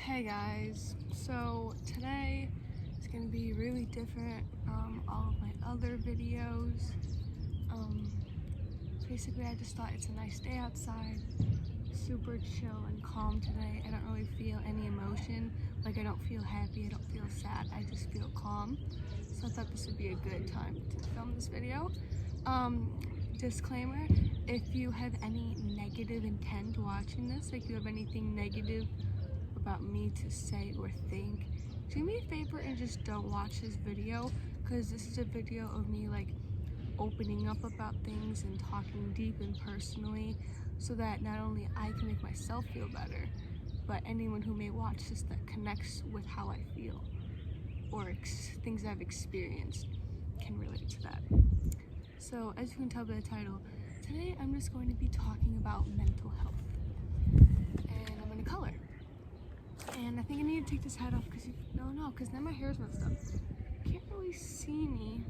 Hey guys, so today is going to be really different from all of my other videos. Basically I just thought it's a nice day outside, super chill and calm today. I don't really feel any emotion, like I don't feel happy, I don't feel sad, I just feel calm. So I thought this would be a good time to film this video. Disclaimer, if you have any negative intent watching this, like you have anything negative about me to say or think, do me a favor and just don't watch this video, because this is a video of me like opening up about things and talking deep and personally, so that not only I can make myself feel better, but anyone who may watch this that connects with how I feel or things I've experienced can relate to that. So as you can tell by the title, today I'm just going to be talking about mental health, and I'm going to color. And I think I need to take this hat off because because then my hair's messed up. You can't really see me.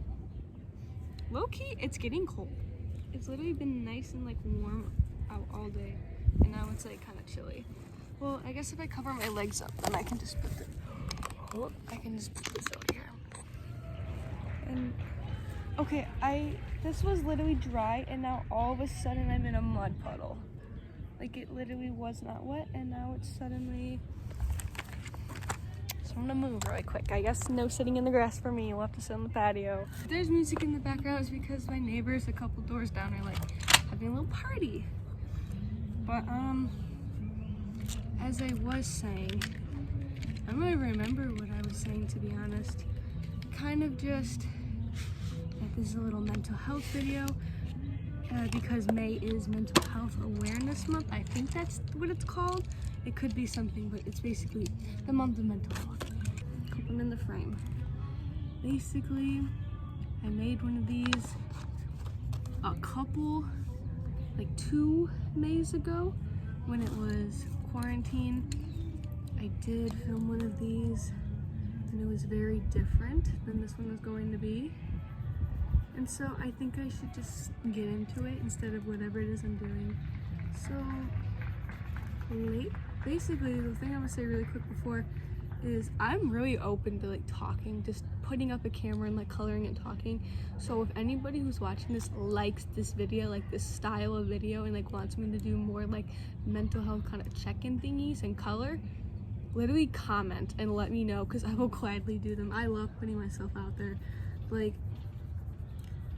Low key, it's getting cold. It's literally been nice and like warm out all day, and now it's like kind of chilly. Well, I guess if I cover my legs up, then I can just put this over here. And okay, this was literally dry, and now all of a sudden I'm in a mud puddle. Like it literally was not wet, and now it's suddenly. So I'm gonna move really quick. I guess no sitting in the grass for me. You'll have to sit on the patio. If there's music in the background, it's because my neighbors a couple doors down are like having a little party. But as I was saying, I don't really remember what I was saying, to be honest. Kind of just that this is a little mental health video. Because May is Mental Health Awareness Month. I think that's what it's called. It could be something, but it's basically the month of mental health. Put them in the frame. Basically, I made one of these a couple, like 2 Mays ago when it was quarantine. I did film one of these, and it was very different than this one was going to be. And so I think I should just get into it instead of whatever it is I'm doing. So, basically the thing I'm gonna say really quick before is I'm really open to like talking, just putting up a camera and like coloring and talking. So if anybody who's watching this likes this video, like this style of video, and like wants me to do more like mental health kind of check-in thingies and color, literally comment and let me know, because I will gladly do them. I love putting myself out there. Like,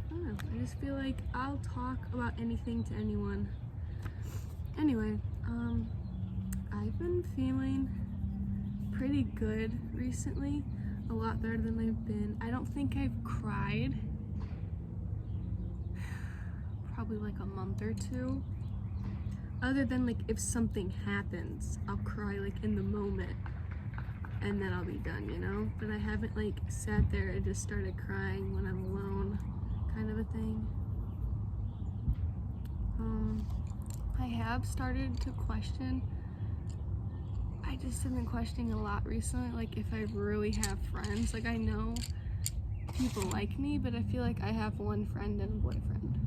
I don't know, I just feel like I'll talk about anything to anyone. Anyway, I've been feeling pretty good recently, a lot better than I've been. I don't think I've cried probably like a month or 2. Other than like if something happens, I'll cry like in the moment and then I'll be done, you know? But I haven't like sat there and just started crying when I'm alone, kind of a thing. I have started to question. I just have been questioning a lot recently, like if I really have friends. Like I know people like me, but I feel like I have one friend and a boyfriend,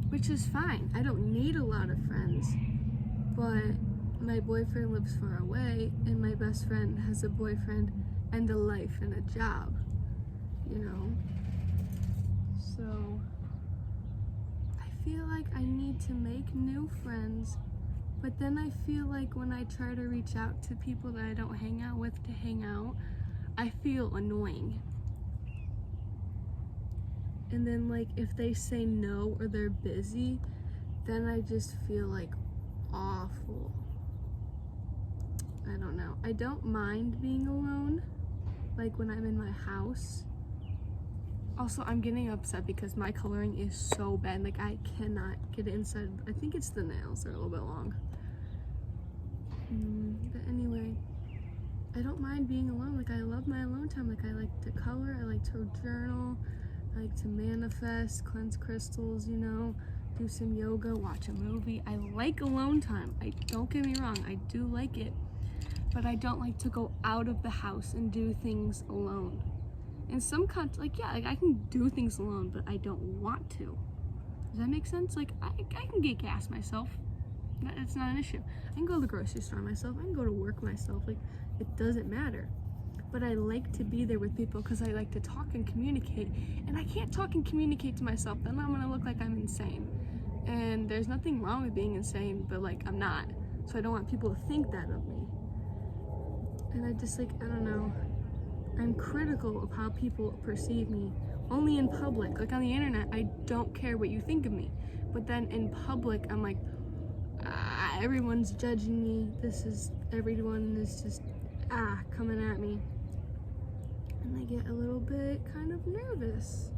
which is fine. I don't need a lot of friends, but my boyfriend lives far away, and my best friend has a boyfriend and a life and a job, you know? So I feel like I need to make new friends, but then I feel like when I try to reach out to people that I don't hang out with to hang out, I feel annoying. And then like if they say no or they're busy, then I just feel like awful. I don't know. I don't mind being alone, like when I'm in my house. Also, I'm getting upset because my coloring is so bad. Like, I cannot get it inside. I think it's the nails. They're a little bit long. But anyway, I don't mind being alone. Like, I love my alone time. Like, I like to color. I like to journal. I like to manifest, cleanse crystals, you know, do some yoga, watch a movie. I like alone time. Don't get me wrong. I do like it. But I don't like to go out of the house and do things alone. In some like I can do things alone, but I don't want to. Does that make sense? Like I can get gas myself. It's not an issue. I can go to the grocery store myself. I can go to work myself. Like, it doesn't matter. But I like to be there with people because I like to talk and communicate. And I can't talk and communicate to myself. Then I'm gonna look like I'm insane. And there's nothing wrong with being insane, but like, I'm not. So I don't want people to think that of me. And I just like, I don't know. I'm critical of how people perceive me. Only in public. Like on the internet, I don't care what you think of me. But then in public, I'm like, everyone's judging me. Everyone is just, coming at me. And I get a little bit kind of nervous.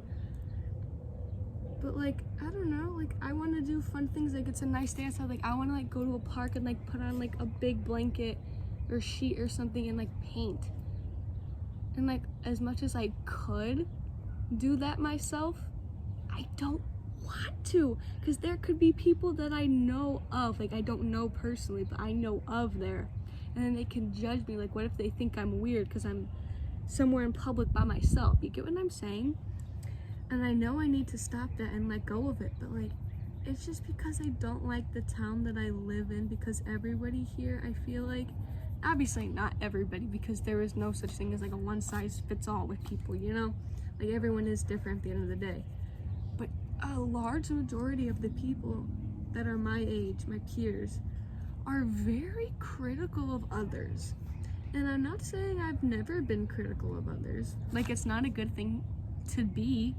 But like, I don't know, like I want to do fun things. Like it's a nice day outside. Like I want to like go to a park and like put on like a big blanket or sheet or something and like paint. And like as much as I could do that myself, I don't want to, because there could be people that I know of, like I don't know personally, but I know of there, and then they can judge me. Like what if they think I'm weird because I'm somewhere in public by myself? You get what I'm saying? And I know I need to stop that and let go of it, but like it's just because I don't like the town that I live in, because everybody here, I feel like, obviously not everybody, because there is no such thing as like a one size fits all with people, you know? Like everyone is different at the end of the day. But a large majority of the people that are my age, my peers, are very critical of others. And I'm not saying I've never been critical of others. Like it's not a good thing to be,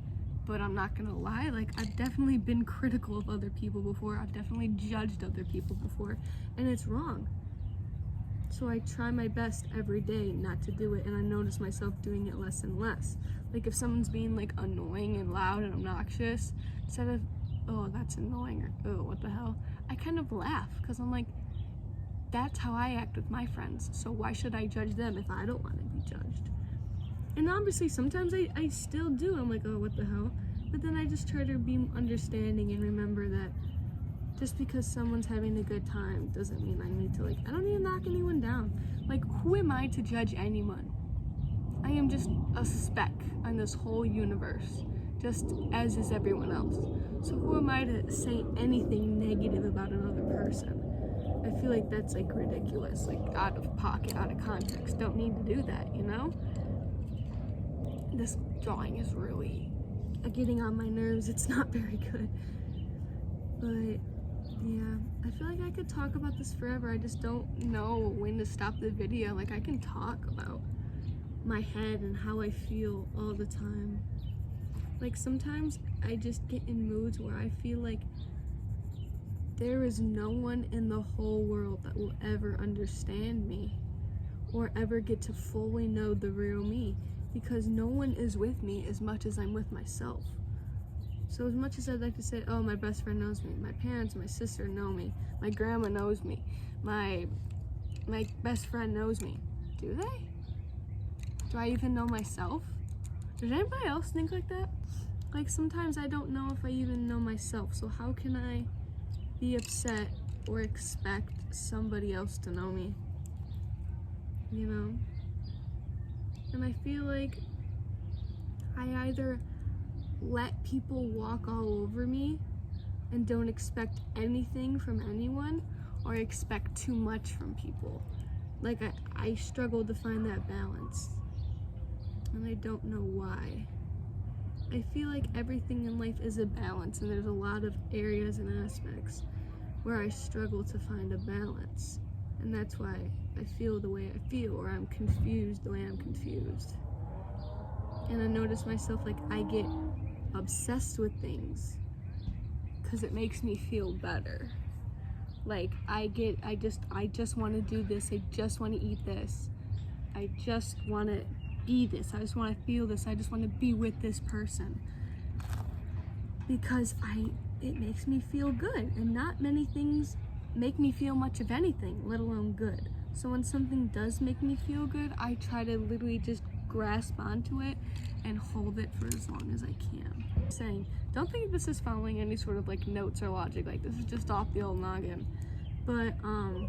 but I'm not gonna lie, like I've definitely been critical of other people before. I've definitely judged other people before, and it's wrong. So I try my best every day not to do it, and I notice myself doing it less and less. Like if someone's being like annoying and loud and obnoxious, instead of, oh, that's annoying, or oh, what the hell, I kind of laugh, because I'm like, that's how I act with my friends, so why should I judge them if I don't want to be judged? And obviously sometimes I still do. I'm like, oh, what the hell? But then I just try to be understanding and remember that just because someone's having a good time doesn't mean I need to, like, I don't need to knock anyone down. Like, who am I to judge anyone? I am just a speck on this whole universe, just as is everyone else. So who am I to say anything negative about another person? I feel like that's like ridiculous, like out of pocket, out of context. Don't need to do that, you know? This drawing is really getting on my nerves. It's not very good. But yeah, I feel like I could talk about this forever. I just don't know when to stop the video. Like I can talk about my head and how I feel all the time. Like sometimes I just get in moods where I feel like there is no one in the whole world that will ever understand me or ever get to fully know the real me, because no one is with me as much as I'm with myself. So as much as I'd like to say, oh, my best friend knows me, my parents, my sister know me, my grandma knows me, my best friend knows me, do they? Do I even know myself? Does anybody else think like that? Like sometimes I don't know if I even know myself, so how can I be upset or expect somebody else to know me? You know? And I feel like I either let people walk all over me and don't expect anything from anyone, or expect too much from people. Like I struggle to find that balance, and I don't know why. I feel like everything in life is a balance, and there's a lot of areas and aspects where I struggle to find a balance, and that's why I feel the way I feel, or I'm confused the way I'm confused. And I notice myself, like, I get obsessed with things because it makes me feel better. Like I just want to do this, I just want to eat this, I just want to be this, I just want to feel this, I just want to be with this person, because it makes me feel good, and not many things make me feel much of anything, let alone good. So when something does make me feel good, I try to literally just grasp onto it and hold it for as long as I can. Saying, don't think this is following any sort of like notes or logic, like this is just off the old noggin. But I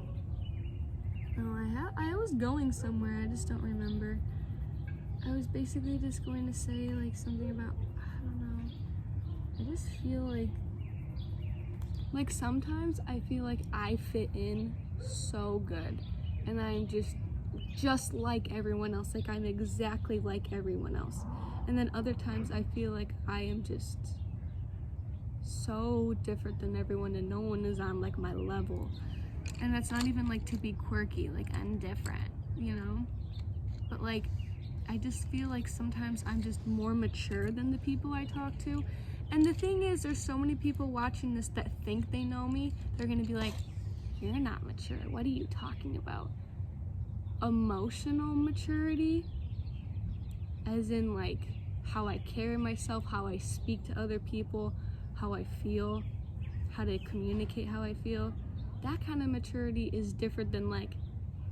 was going somewhere, I just don't remember. I was basically just going to say like something about, I don't know, I just feel like Like sometimes I feel like I fit in so good and I'm just like everyone else, like I'm exactly like everyone else. And then other times I feel like I am just so different than everyone and no one is on like my level. And that's not even like to be quirky, like I'm different, you know? But like I just feel like sometimes I'm just more mature than the people I talk to. And the thing is, there's so many people watching this that think they know me. They're gonna be like, you're not mature. What are you talking about? Emotional maturity, as in like how I carry myself, how I speak to other people, how I feel, how to communicate how I feel. That kind of maturity is different than like,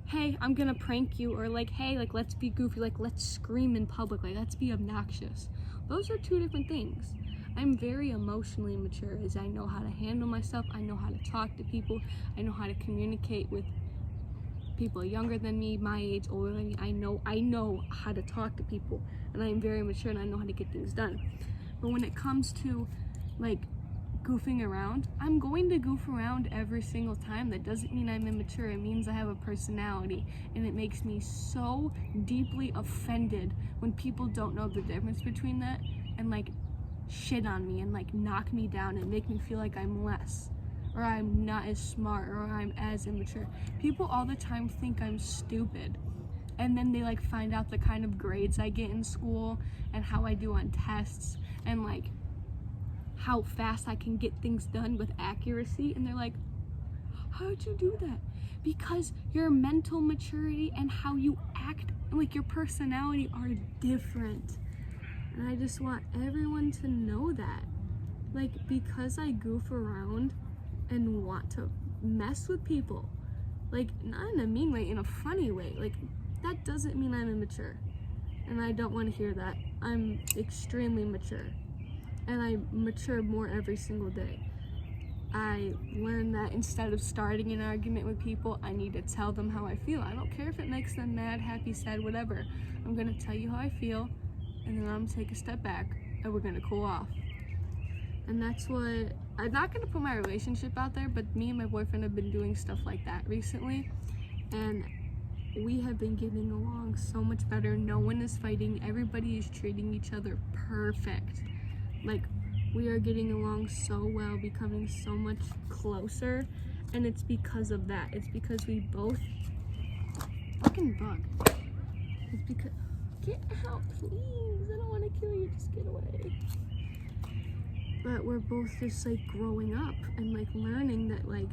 hey, I'm gonna prank you, or like, hey, like let's be goofy, like let's scream in public, like let's be obnoxious. Those are two different things. I'm very emotionally mature, as I know how to handle myself, I know how to talk to people, I know how to communicate with people younger than me, my age, older than me. I know how to talk to people, and I am very mature and I know how to get things done. But when it comes to like goofing around, I'm going to goof around every single time. That doesn't mean I'm immature. It means I have a personality, and it makes me so deeply offended when people don't know the difference between that and like shit on me and like knock me down and make me feel like I'm less, or I'm not as smart, or I'm as immature. People all the time think I'm stupid, and then they like find out the kind of grades I get in school and how I do on tests and like how fast I can get things done with accuracy, and they're like, how'd you do that? Because your mental maturity and how you act and like your personality are different. And I just want everyone to know that. Like, because I goof around and want to mess with people, like not in a mean way, in a funny way, like that doesn't mean I'm immature. And I don't want to hear that. I'm extremely mature. And I mature more every single day. I learned that instead of starting an argument with people, I need to tell them how I feel. I don't care if it makes them mad, happy, sad, whatever. I'm gonna tell you how I feel, and then I'm gonna take a step back, and we're gonna cool off. And that's what, I'm not gonna put my relationship out there, but me and my boyfriend have been doing stuff like that recently, and we have been getting along so much better. No one is fighting, everybody is treating each other perfect. Like, we are getting along so well, becoming so much closer, and it's because of that. It's because we both, fucking bug. It's because, get out, please. I don't want to kill you, just get away. But we're both just like growing up and like learning that like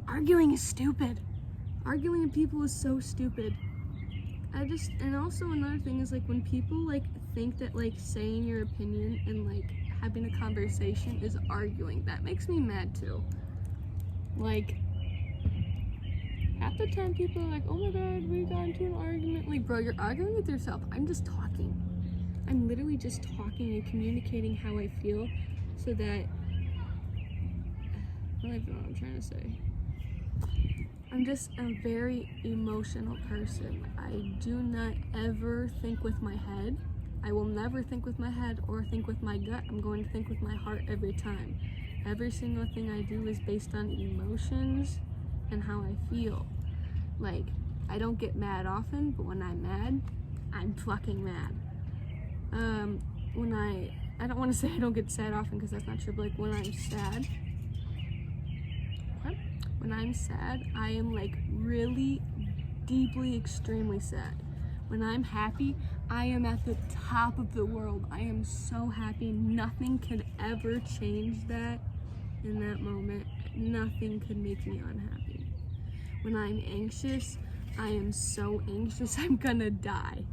arguing is stupid. Arguing with people is so stupid. And also another thing is like when people like think that like saying your opinion and like having a conversation is arguing, that makes me mad too. Like half the time people are like, oh my god, we got into an argument. Like, bro, you're arguing with yourself. I'm just talking. I'm literally just talking and communicating how I feel so that, I don't even know what I'm trying to say. I'm just a very emotional person. I do not ever think with my head. I will never think with my head or think with my gut. I'm going to think with my heart every time. Every single thing I do is based on emotions and how I feel. Like, I don't get mad often, but when I'm mad, I'm fucking mad. I don't want to say I don't get sad often because that's not true, but like when I'm sad, when I'm sad, I am like really deeply, extremely sad. When I'm happy, I am at the top of the world. I am so happy. Nothing can ever change that in that moment. Nothing could make me unhappy. When I'm anxious, I am so anxious I'm gonna die.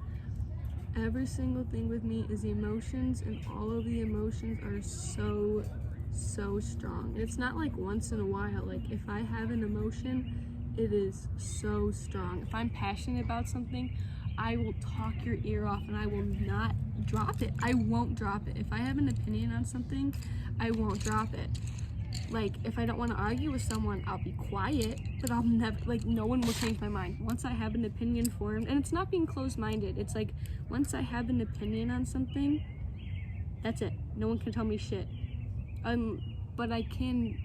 Every single thing with me is emotions, and all of the emotions are so strong. It's not like once in a while. Like if I have an emotion, it is so strong. If I'm passionate about something, I will talk your ear off and I will not drop it. I won't drop it. If I have an opinion on something, I won't drop it. Like if I don't want to argue with someone, I'll be quiet, but I'll never, like no one will change my mind. Once I have an opinion formed, and it's not being closed-minded, it's like once I have an opinion on something, that's it. No one can tell me shit. But I can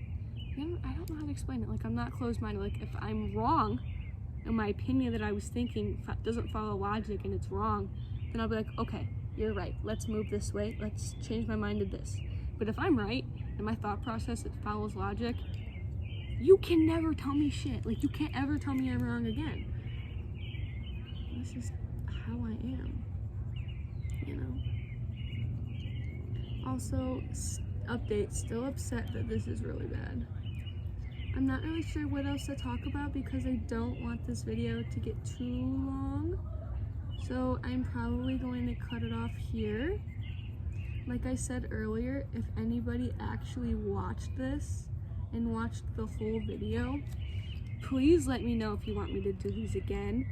I don't know how to explain it. Like, I'm not closed-minded. Like, if I'm wrong and my opinion that I was thinking doesn't follow logic and it's wrong, then I'll be like, okay, you're right. Let's move this way. Let's change my mind to this. But if I'm right and my thought process, it follows logic, you can never tell me shit. Like, you can't ever tell me I'm wrong again. This is how I am, you know? Also, update, still upset that this is really bad. I'm not really sure what else to talk about because I don't want this video to get too long. So I'm probably going to cut it off here. Like I said earlier, if anybody actually watched this and watched the whole video, please let me know if you want me to do these again.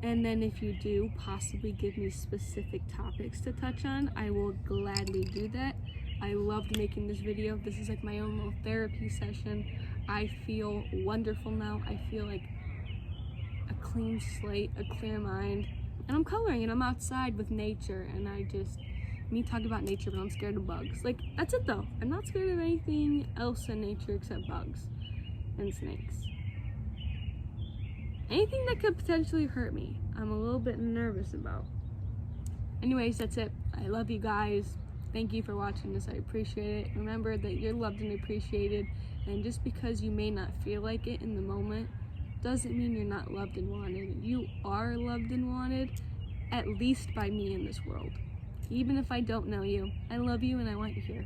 And then if you do, possibly give me specific topics to touch on. I will gladly do that. I loved making this video. This is like my own little therapy session. I feel wonderful now. I feel like a clean slate, a clear mind. And I'm coloring and I'm outside with nature, and me talking about nature, but I'm scared of bugs. Like, that's it though. I'm not scared of anything else in nature except bugs and snakes. Anything that could potentially hurt me, I'm a little bit nervous about. Anyways, that's it. I love you guys. Thank you for watching this. I appreciate it. Remember that you're loved and appreciated, and just because you may not feel like it in the moment doesn't mean you're not loved and wanted. You are loved and wanted, at least by me in this world. Even if I don't know you, I love you and I want you here.